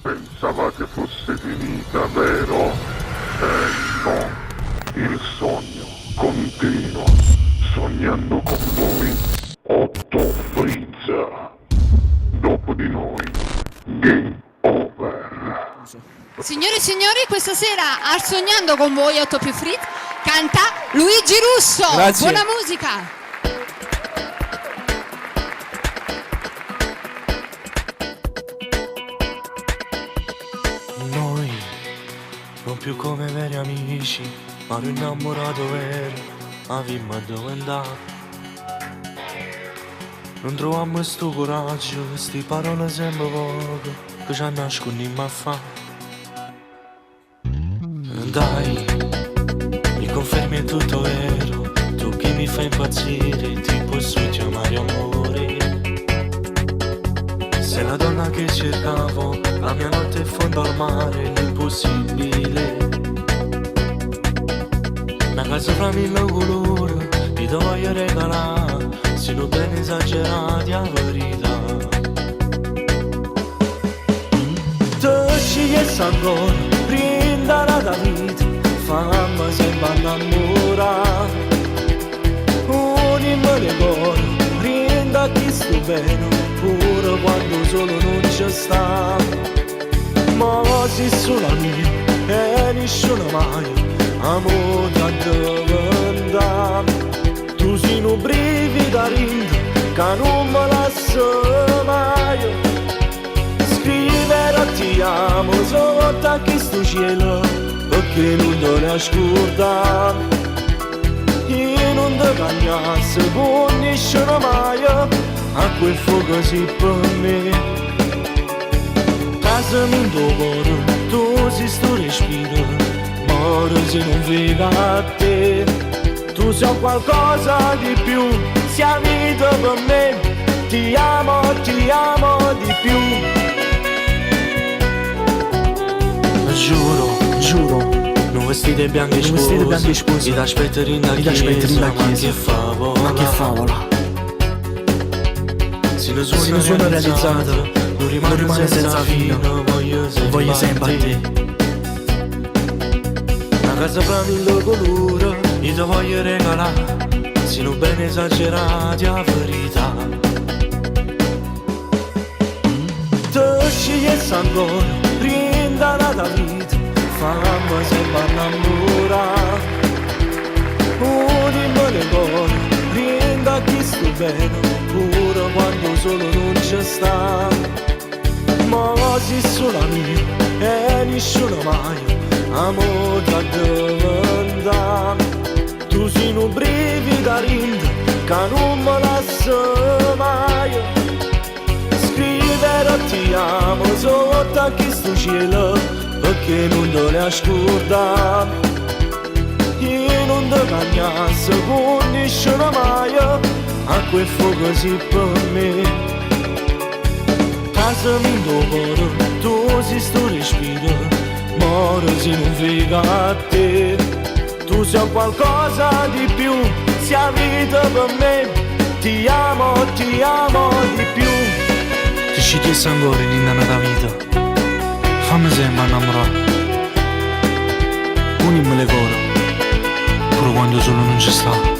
Pensavate fosse finita, vero? No. Il sogno continua. Sognando con voi, Otto Frizza. Dopo di noi, game over. Signore e signori, questa sera a Sognando con voi 8 più Fritz canta Luigi Russo. Grazie. Buona musica. Noi, non più come veri amici, ma un innamorato vero, avevamo dove andare. Non troviamo sto coraggio, sti parole sempre poco, che ci nascondiamo a fa. Dai, mi confermi è tutto vero, tu che mi fai impazzire, ti posso chiamare amore. Sei la donna che cercavo, la mia notte in fondo al mare, l'impossibile. Una casa fra mille colori, ti voglio regalare, se non ben esagerati a verità. Tu ci che ancora, brinda la vita, fammi sempre innamorare. Un immane cuore, brinda chi sto bene, pure quando solo non ci sta. Ma sei solo mia e nessuno mai amore a dove andare. Tu sei un brivido a rinda che non me lascia mai. Scriverò ti amo sotto a questo cielo, perché non te ne ascolta. Io non ti cagnasse con nessuno mai, a quel fuoco si per me. Casa in tuo cuore, tu sei sto respiro, muore se non vega a te. Tu sei qualcosa di più, sei vita per me, ti amo di più. Giuro, non vestite bianche sposi, ti aspetto in da chiesa, ma che favola. Se non sono realizzato, non rimane senza fine, voglio sempre a te. Una casa fra mille colori, io ti voglio regalare, se non ben esagerati a verità. Tu ci che ancora, brinda la vita, fammi sempre innamorare. Un immane cuore, brinda chi sto bene, pure quando solo non ci sta. Ma sei solo mia e nessuno mai amore a dove andare. Tu sei un brivido a rinda che non me lascia mai. Scriverò ti amo sotto a questo cielo, perché non te ne ascolta. Io non ti cagnasse con nessuno mai, a quel fuoco si per me. Casa in tuo cuore, tu sei sto respiro, muore se non vega a te. Tu sei qualcosa di più, sei vita per me, ti amo di più. Ti ci chiesi ancora in innanata vita, fammi sempre innamorare. Unimmi le cuore, pure quando solo non ci sta.